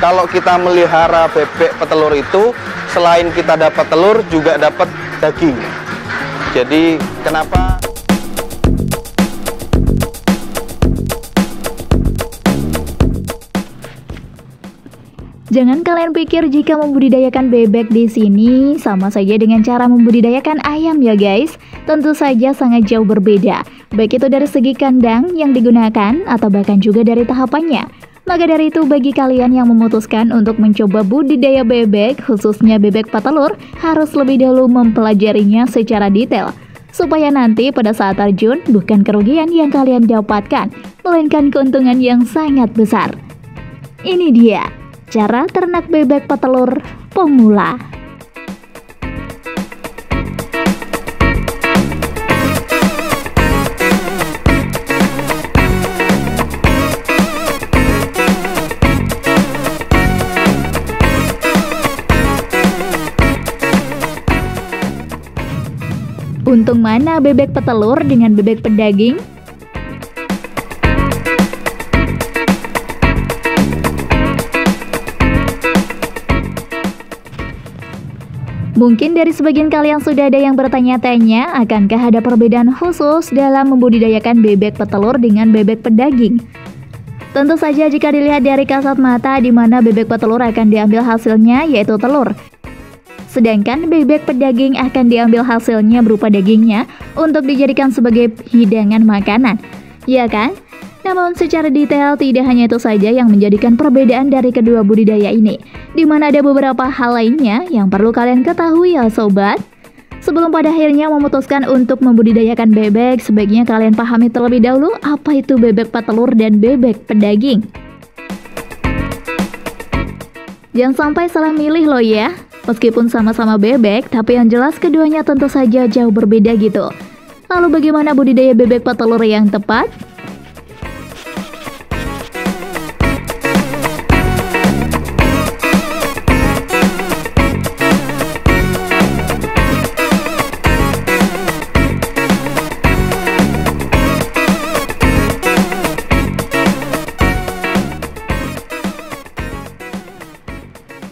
Kalau kita melihara bebek petelur itu, selain kita dapat telur, juga dapat daging. Jadi kenapa? Jangan kalian pikir jika membudidayakan bebek di sini sama saja dengan cara membudidayakan ayam ya guys. Tentu saja sangat jauh berbeda, baik itu dari segi kandang yang digunakan atau bahkan juga dari tahapannya. Maka dari itu bagi kalian yang memutuskan untuk mencoba budidaya bebek, khususnya bebek petelur, harus lebih dahulu mempelajarinya secara detail. Supaya nanti pada saat terjun bukan kerugian yang kalian dapatkan, melainkan keuntungan yang sangat besar. Ini dia cara ternak bebek petelur pemula. Untung mana bebek petelur dengan bebek pedaging? Mungkin dari sebagian kalian sudah ada yang bertanya-tanya, akankah ada perbedaan khusus dalam membudidayakan bebek petelur dengan bebek pedaging? Tentu saja jika dilihat dari kasat mata di mana bebek petelur akan diambil hasilnya yaitu telur. Sedangkan bebek pedaging akan diambil hasilnya berupa dagingnya untuk dijadikan sebagai hidangan makanan. Ya kan? Namun secara detail tidak hanya itu saja yang menjadikan perbedaan dari kedua budidaya ini, di mana ada beberapa hal lainnya yang perlu kalian ketahui ya sobat. Sebelum pada akhirnya memutuskan untuk membudidayakan bebek, sebaiknya kalian pahami terlebih dahulu apa itu bebek petelur dan bebek pedaging. Jangan sampai salah milih loh ya. Meskipun sama-sama bebek, tapi yang jelas keduanya tentu saja jauh berbeda gitu. Lalu bagaimana budidaya bebek petelur yang tepat?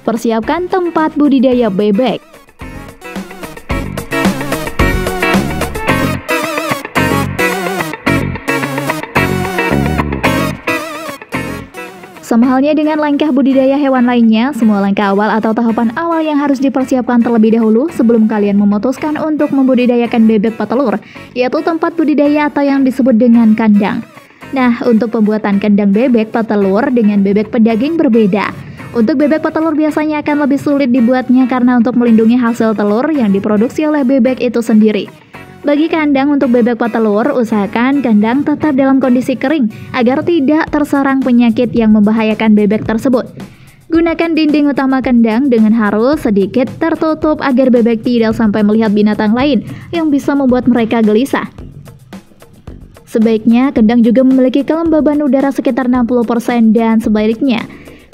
Persiapkan tempat budidaya bebek. Sama halnya dengan langkah budidaya hewan lainnya, semua langkah awal atau tahapan awal yang harus dipersiapkan terlebih dahulu sebelum kalian memutuskan untuk membudidayakan bebek petelur, yaitu tempat budidaya atau yang disebut dengan kandang. Nah, untuk pembuatan kandang bebek petelur dengan bebek pedaging berbeda. Untuk bebek petelur biasanya akan lebih sulit dibuatnya karena untuk melindungi hasil telur yang diproduksi oleh bebek itu sendiri. Bagi kandang untuk bebek petelur, usahakan kandang tetap dalam kondisi kering agar tidak terserang penyakit yang membahayakan bebek tersebut. Gunakan dinding utama kandang dengan harus sedikit tertutup agar bebek tidak sampai melihat binatang lain yang bisa membuat mereka gelisah. Sebaiknya kandang juga memiliki kelembaban udara sekitar 60% dan sebaliknya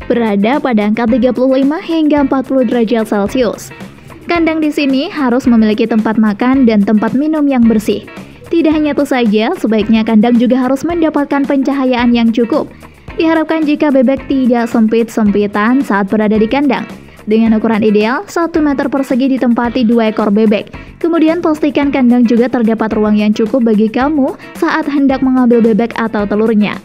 berada pada angka 35 hingga 40 derajat Celcius. Kandang di sini harus memiliki tempat makan dan tempat minum yang bersih. Tidak hanya itu saja, sebaiknya kandang juga harus mendapatkan pencahayaan yang cukup. Diharapkan jika bebek tidak sempit-sempitan saat berada di kandang. Dengan ukuran ideal, 1 meter persegi ditempati 2 ekor bebek. Kemudian pastikan kandang juga terdapat ruang yang cukup bagi kamu saat hendak mengambil bebek atau telurnya.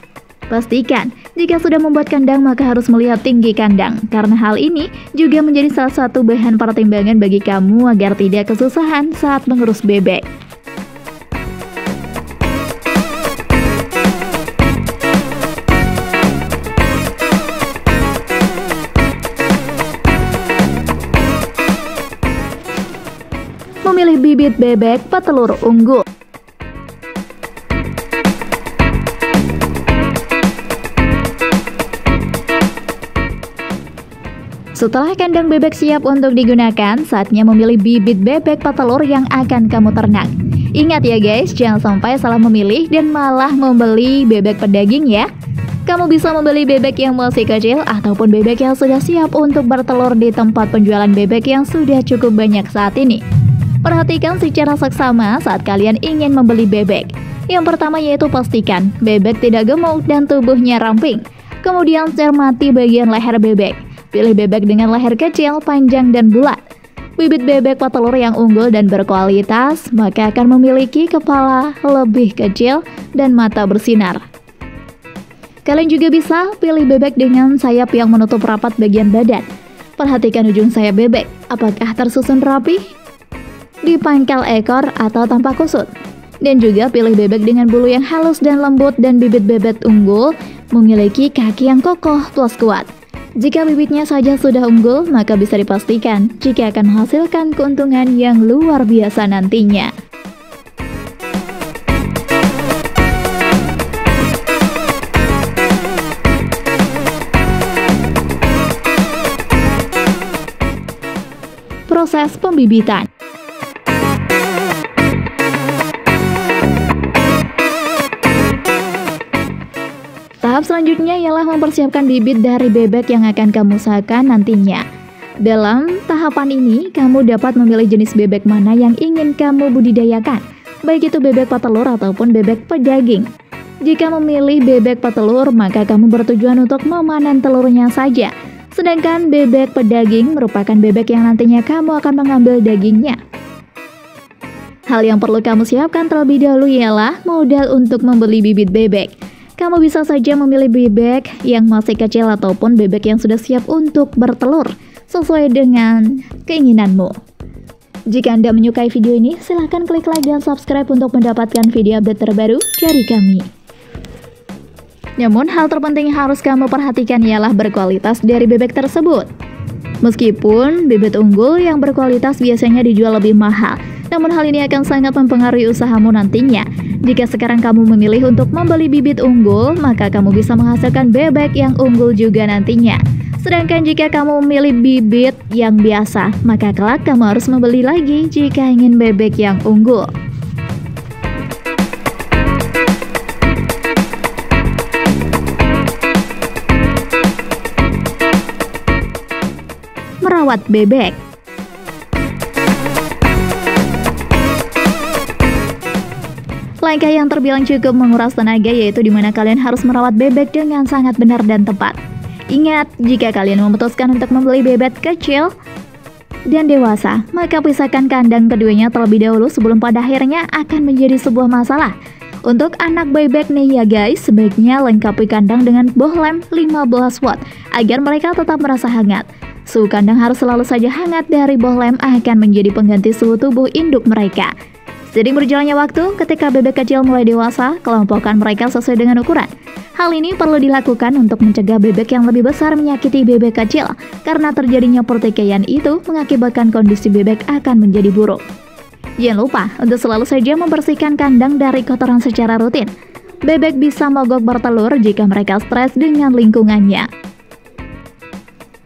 Pastikan, jika sudah membuat kandang maka harus melihat tinggi kandang, karena hal ini juga menjadi salah satu bahan pertimbangan bagi kamu agar tidak kesusahan saat mengurus bebek. Memilih bibit bebek petelur unggul. Setelah kandang bebek siap untuk digunakan, saatnya memilih bibit bebek petelur yang akan kamu ternak. Ingat ya guys, jangan sampai salah memilih dan malah membeli bebek pedaging ya. Kamu bisa membeli bebek yang masih kecil ataupun bebek yang sudah siap untuk bertelur di tempat penjualan bebek yang sudah cukup banyak saat ini. Perhatikan secara seksama saat kalian ingin membeli bebek. Yang pertama yaitu pastikan bebek tidak gemuk dan tubuhnya ramping. Kemudian cermati bagian leher bebek. Pilih bebek dengan leher kecil, panjang, dan bulat. Bibit bebek petelur yang unggul dan berkualitas maka akan memiliki kepala lebih kecil dan mata bersinar. Kalian juga bisa pilih bebek dengan sayap yang menutup rapat bagian badan. Perhatikan ujung sayap bebek, apakah tersusun rapi, di pangkal ekor atau tanpa kusut. Dan juga pilih bebek dengan bulu yang halus dan lembut dan bibit bebek unggul memiliki kaki yang kokoh plus kuat. Jika bibitnya saja sudah unggul, maka bisa dipastikan jika akan menghasilkan keuntungan yang luar biasa nantinya. Proses pembibitan. Tahap selanjutnya ialah mempersiapkan bibit dari bebek yang akan kamu usahakan nantinya. Dalam tahapan ini, kamu dapat memilih jenis bebek mana yang ingin kamu budidayakan, baik itu bebek petelur ataupun bebek pedaging. Jika memilih bebek petelur, maka kamu bertujuan untuk memanen telurnya saja. Sedangkan bebek pedaging merupakan bebek yang nantinya kamu akan mengambil dagingnya. Hal yang perlu kamu siapkan terlebih dahulu ialah modal untuk membeli bibit bebek. Kamu bisa saja memilih bebek yang masih kecil ataupun bebek yang sudah siap untuk bertelur, sesuai dengan keinginanmu. Jika Anda menyukai video ini, silahkan klik like dan subscribe untuk mendapatkan video update terbaru dari kami. Namun, hal terpenting yang harus kamu perhatikan ialah berkualitas dari bebek tersebut. Meskipun bibit unggul yang berkualitas biasanya dijual lebih mahal, namun hal ini akan sangat mempengaruhi usahamu nantinya. Jika sekarang kamu memilih untuk membeli bibit unggul, maka kamu bisa menghasilkan bebek yang unggul juga nantinya. Sedangkan jika kamu memilih bibit yang biasa, maka kelak kamu harus membeli lagi jika ingin bebek yang unggul. Merawat bebek. Langkah yang terbilang cukup menguras tenaga yaitu dimana kalian harus merawat bebek dengan sangat benar dan tepat. Ingat, jika kalian memutuskan untuk membeli bebek kecil dan dewasa, maka pisahkan kandang keduanya terlebih dahulu sebelum pada akhirnya akan menjadi sebuah masalah. Untuk anak bebek nih ya guys, sebaiknya lengkapi kandang dengan bohlam 15 watt agar mereka tetap merasa hangat. Suhu kandang harus selalu saja hangat dari bohlam akan menjadi pengganti suhu tubuh induk mereka. Seiring berjalannya waktu, ketika bebek kecil mulai dewasa, kelompokkan mereka sesuai dengan ukuran. Hal ini perlu dilakukan untuk mencegah bebek yang lebih besar menyakiti bebek kecil, karena terjadinya pertikaian itu mengakibatkan kondisi bebek akan menjadi buruk. Jangan lupa untuk selalu saja membersihkan kandang dari kotoran secara rutin. Bebek bisa mogok bertelur jika mereka stres dengan lingkungannya.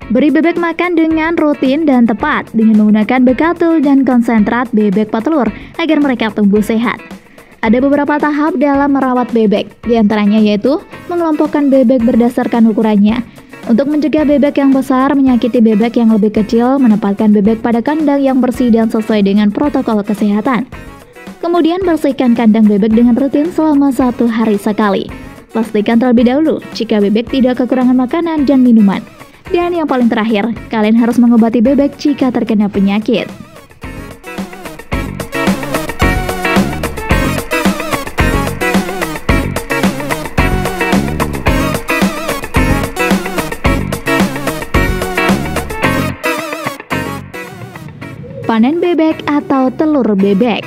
Beri bebek makan dengan rutin dan tepat dengan menggunakan bekatul dan konsentrat bebek petelur agar mereka tumbuh sehat. Ada beberapa tahap dalam merawat bebek, diantaranya yaitu mengelompokkan bebek berdasarkan ukurannya. Untuk mencegah bebek yang besar menyakiti bebek yang lebih kecil, menempatkan bebek pada kandang yang bersih dan sesuai dengan protokol kesehatan. Kemudian bersihkan kandang bebek dengan rutin selama 1 hari sekali. Pastikan terlebih dahulu jika bebek tidak kekurangan makanan dan minuman. Dan yang paling terakhir, kalian harus mengobati bebek jika terkena penyakit. Panen bebek atau telur bebek.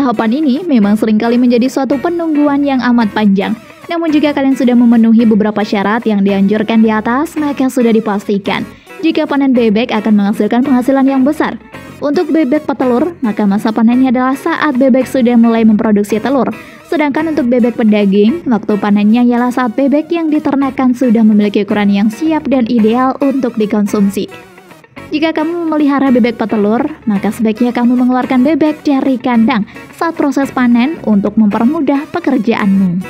Tahapan ini memang seringkali menjadi suatu penungguan yang amat panjang. Namun jika kalian sudah memenuhi beberapa syarat yang dianjurkan di atas, maka sudah dipastikan jika panen bebek akan menghasilkan penghasilan yang besar. Untuk bebek petelur, maka masa panennya adalah saat bebek sudah mulai memproduksi telur. Sedangkan untuk bebek pedaging, waktu panennya ialah saat bebek yang diternakan sudah memiliki ukuran yang siap dan ideal untuk dikonsumsi. Jika kamu memelihara bebek petelur, maka sebaiknya kamu mengeluarkan bebek dari kandang saat proses panen untuk mempermudah pekerjaanmu.